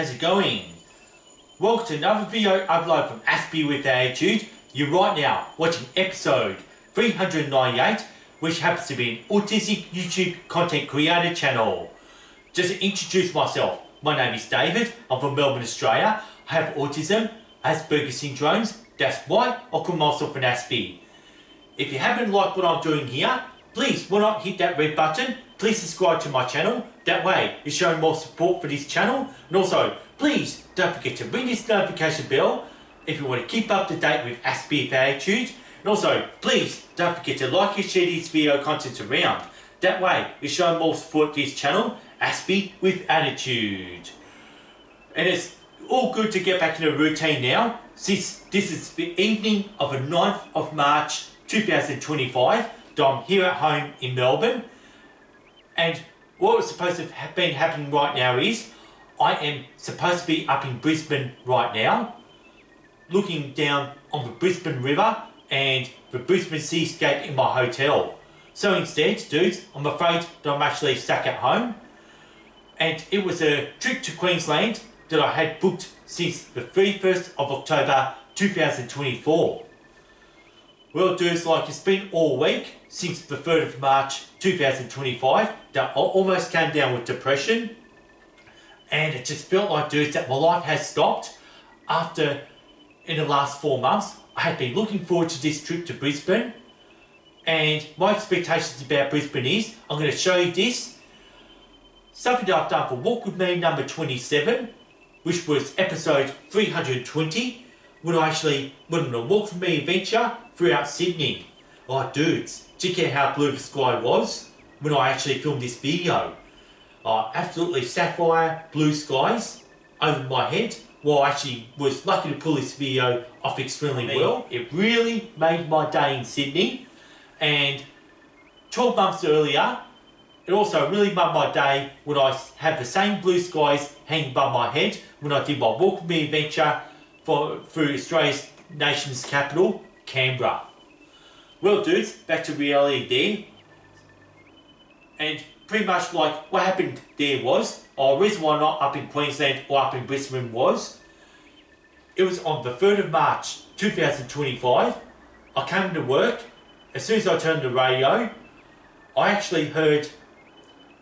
how's it going? Welcome to another video upload from Aspie with Attitude. You're right now watching episode 398, which happens to be an autistic YouTube content creator channel. Just to introduce myself, my name is David, I'm from Melbourne, Australia. I have autism, Asperger's syndromes, that's why I call myself an Aspie. If you haven't liked what I'm doing here, please why not hit that red button, please subscribe to my channel, that way you're showing more support for this channel, and also please don't forget to ring this notification bell if you want to keep up to date with Aspie with Attitude, and also please don't forget to like and share this video content around, that way you're showing more support to this channel, Aspie with Attitude. And it's all good to get back in a routine now, since this is the evening of the 9th of March 2025, that I'm here at home in Melbourne. And what was supposed to have been happening right now is, I am supposed to be up in Brisbane right now, looking down on the Brisbane River and the Brisbane seascape in my hotel. So instead, dudes, I'm afraid that I'm actually stuck at home. And it was a trip to Queensland that I had booked since the 31st of October 2024. Well, dudes, like it's been all week since the 3rd of March 2025 that I almost came down with depression, and it just felt like, dudes, that my life has stopped after, in the last 4 months, I had been looking forward to this trip to Brisbane, and my expectations about Brisbane is, I'm going to show you this, something that I've done for Walk With Me number 27, which was episode 320, when I actually went on a Walk With Me adventure throughout Sydney. Like, dudes, check out how blue the sky was when I actually filmed this video. Absolutely sapphire blue skies over my head. Well, I actually was lucky to pull this video off extremely well. It really made my day in Sydney. And 12 months earlier, it also really made my day when I had the same blue skies hanging above my head when I did my Walk With Me adventure through Australia's nation's capital, Canberra. Well, dudes, back to reality there. And pretty much like what happened there was, the reason why I'm not up in Queensland or up in Brisbane was, it was on the 3rd of March 2025, I came into work, as soon as I turned the radio, I actually heard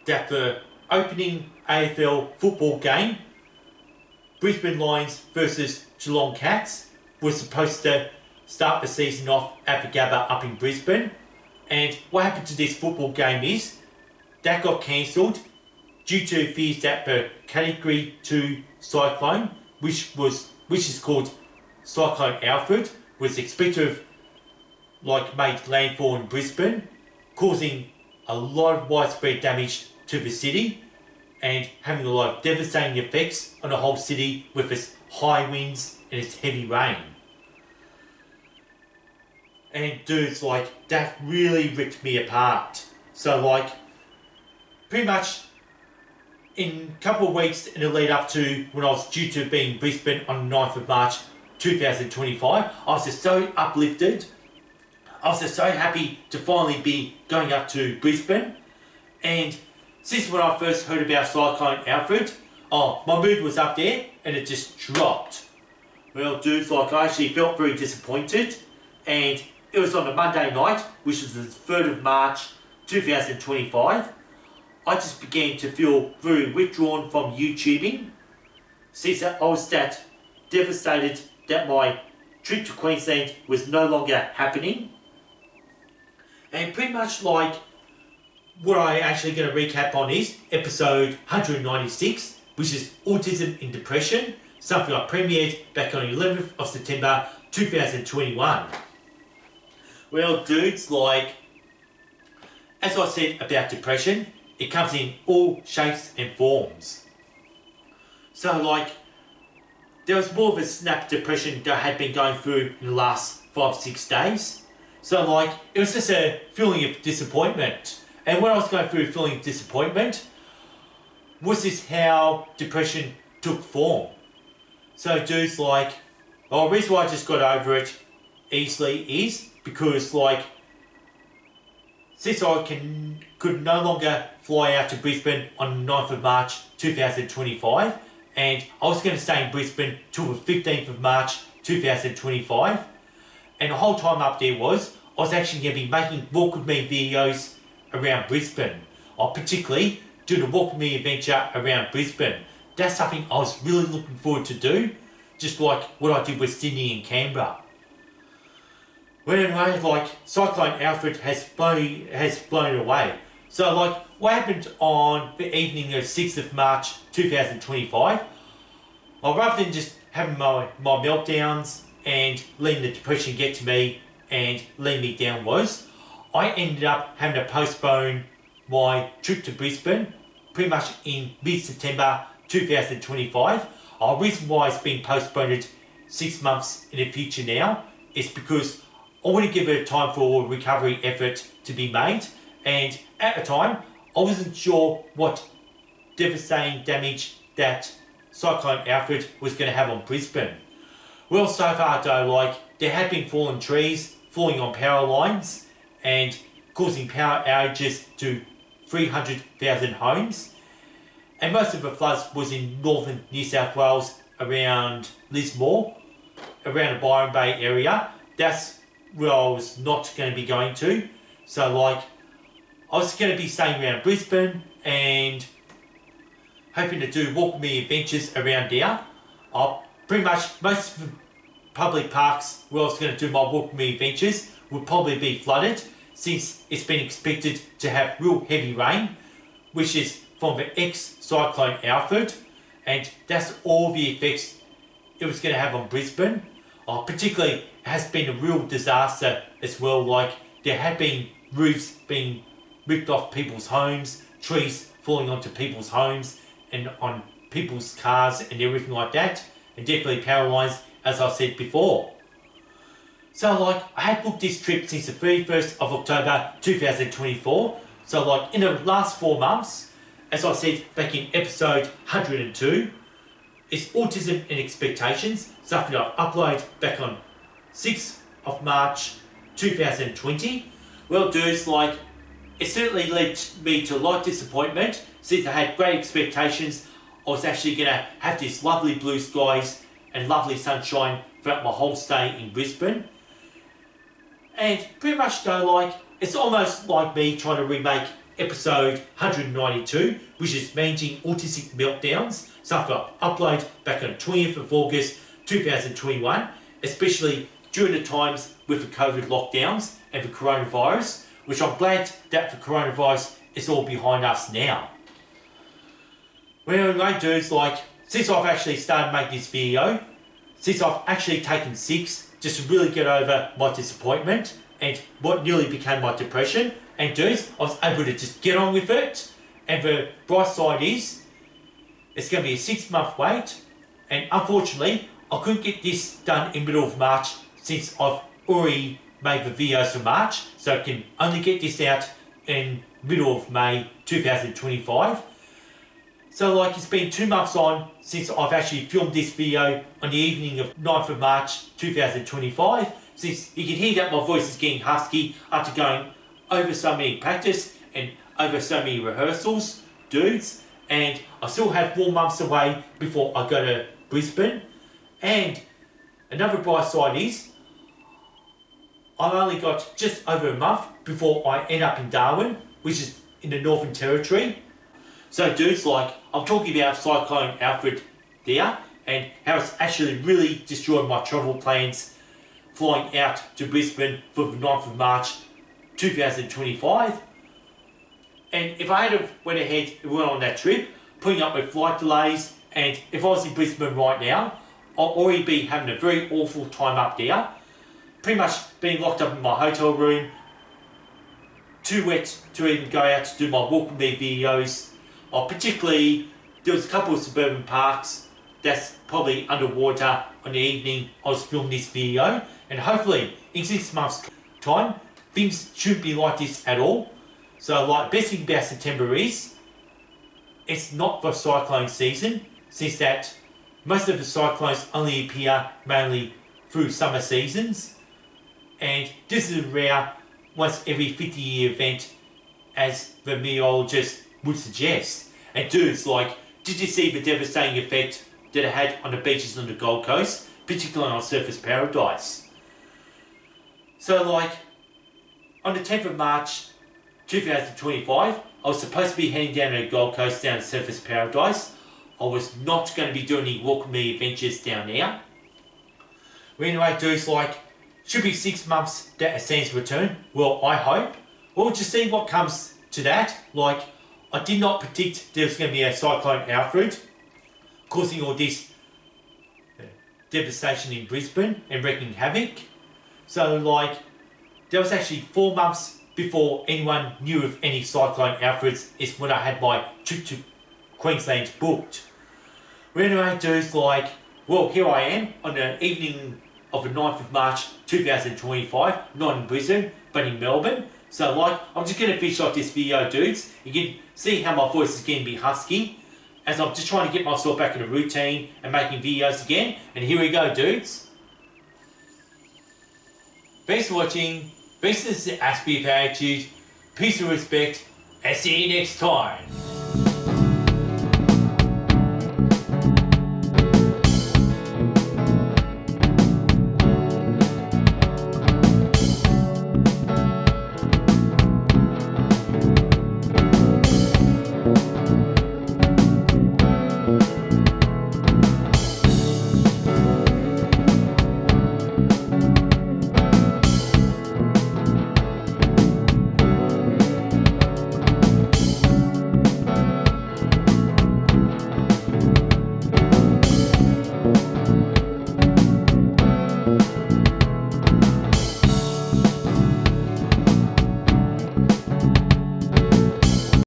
that the opening AFL football game, Brisbane Lions versus Geelong Cats, was supposed to start the season off at the Gabba up in Brisbane. And what happened to this football game is, that got cancelled due to fears that the Category 2 cyclone, which is called Cyclone Alfred, was expected to have made landfall in Brisbane, causing a lot of widespread damage to the city and having a lot of devastating effects on the whole city with its high winds and its heavy rain. And dudes, that really ripped me apart. So pretty much in a couple of weeks in the lead up to when I was due to be in Brisbane on the 9th of March 2025, I was just so uplifted. I was just so happy to finally be going up to Brisbane. And since when I first heard about Cyclone Alfred, my mood was up there and it just dropped. Well, dudes, I actually felt very disappointed, and it was on a Monday night, which was the 3rd of March 2025. I just began to feel very withdrawn from YouTubing, since I was that devastated that my trip to Queensland was no longer happening. And pretty much what I actually going to recap on is episode 196, which is Autism and Depression, something I premiered back on the 11th of September 2021. Well, dudes, as I said about depression, it comes in all shapes and forms. So there was more of a snap depression that I had been going through in the last 5-6 days. So it was just a feeling of disappointment. And when I was going through a feeling of disappointment, was this how depression took form. So dudes, the reason why I just got over it easily is because since I could no longer fly out to Brisbane on the 9th of March 2025, and I was going to stay in Brisbane till the 15th of March 2025, and the whole time up there I was actually going to be making Walk With Me videos around Brisbane, or particularly doing a Walk With Me adventure around Brisbane. That's something I was really looking forward to do, just like what I did with Sydney and Canberra. Well, anyway, like, Cyclone Alfred has blown away. So, like, what happened on the evening of 6th of March 2025, well, rather than just having my meltdowns and letting the depression get to me and letting me down, I ended up having to postpone my trip to Brisbane pretty much in mid-September 2025. The reason why it's been postponed 6 months in the future now is because I want to give it time for a recovery effort to be made, and at the time I wasn't sure what devastating damage that Cyclone Alfred was going to have on Brisbane. Well, so far though, like, there have been fallen trees falling on power lines and causing power outages to 300,000 homes, and most of the floods was in northern New South Wales around Lismore, around the Byron Bay area. That's where I was not going to be going to. So, like, I was going to be staying around Brisbane and hoping to do Walk With Me adventures around there. Pretty much most of the public parks where I was going to do my Walk With Me adventures would probably be flooded, since it's been expected to have real heavy rain, which is from the ex-Cyclone Alfred, and that's all the effects it was going to have on Brisbane. Particularly, it has been a real disaster as well. Like, there have been roofs being ripped off people's homes, trees falling onto people's homes and on people's cars and everything like that, and definitely power lines, as I said before. So, like, I had booked this trip since the 31st of October 2024. So, like, in the last 4 months, as I said back in episode 102, it's Autism and Expectations, something I uploaded back on 6th of March 2020. Well, dudes, like, it certainly led me to a lot of disappointment, since I had great expectations. I was actually going to have this lovely blue skies and lovely sunshine throughout my whole stay in Brisbane. And pretty much though, like, it's almost like me trying to remake episode 192, which is Managing Autistic Meltdowns, something I uploaded back on 20th of August 2021, especially during the times with the COVID lockdowns and the coronavirus, which I'm glad that the coronavirus is all behind us now. Well, anyway, dudes, like, since I've actually started making this video, since I've actually taken 6 just to really get over my disappointment and what nearly became my depression, and dudes, I was able to just get on with it. And the bright side is, it's going to be a 6-month wait, and unfortunately, I couldn't get this done in middle of March, since I've already made the videos for March, so I can only get this out in middle of May 2025. So, like, it's been 2 months on since I've actually filmed this video on the evening of 9th of March 2025, since you can hear that my voice is getting husky after going over so many practice and over so many rehearsals, dudes, and I still have 4 months away before I go to Brisbane. And another bright side is, I've only got just over a month before I end up in Darwin, which is in the Northern Territory. So, dudes, like, I'm talking about Cyclone Alfred there, and how it's actually really destroyed my travel plans flying out to Brisbane for the 9th of March 2025. And if I had went ahead and went on that trip, putting up with flight delays, and if I was in Brisbane right now, I'll already be having a very awful time up there. Pretty much being locked up in my hotel room, too wet to even go out to do my Walk With Me videos. Particularly, there was a couple of suburban parks that's probably underwater on the evening I was filming this video, and hopefully in 6 months time things shouldn't be like this at all. So, like, best thing about September is it's not the cyclone season, since that most of the cyclones only appear mainly through summer seasons, and this is a rare once every 50-year event, as the meteorologist would suggest. And dudes, like, did you see the devastating effect that I had on the beaches on the Gold Coast, particularly on Surfers Paradise. So like, on the 10th of March 2025, I was supposed to be heading down to the Gold Coast, down to Surfers Paradise. I was not going to be doing any walk with me adventures down there. But anyway, dudes, like, should be 6 months that it seems to return. Well, I hope. We'll just see what comes to that. Like, I did not predict there was going to be a Cyclone Alfred causing all this devastation in Brisbane and wreaking havoc. So, like, there was actually 4 months before anyone knew of any Cyclone Alfreds is when I had my trip to Queensland booked. Well, anyway, dudes, like, well, here I am on the evening of the 9th of March 2025, not in Brisbane, but in Melbourne. So, like, I'm just going to finish off this video, dudes. You can see how my voice is getting a bit husky, as I'm just trying to get myself back in a routine and making videos again. And here we go, dudes. Thanks for watching. This is the Aspie with Attitude. Peace and respect, and see you next time.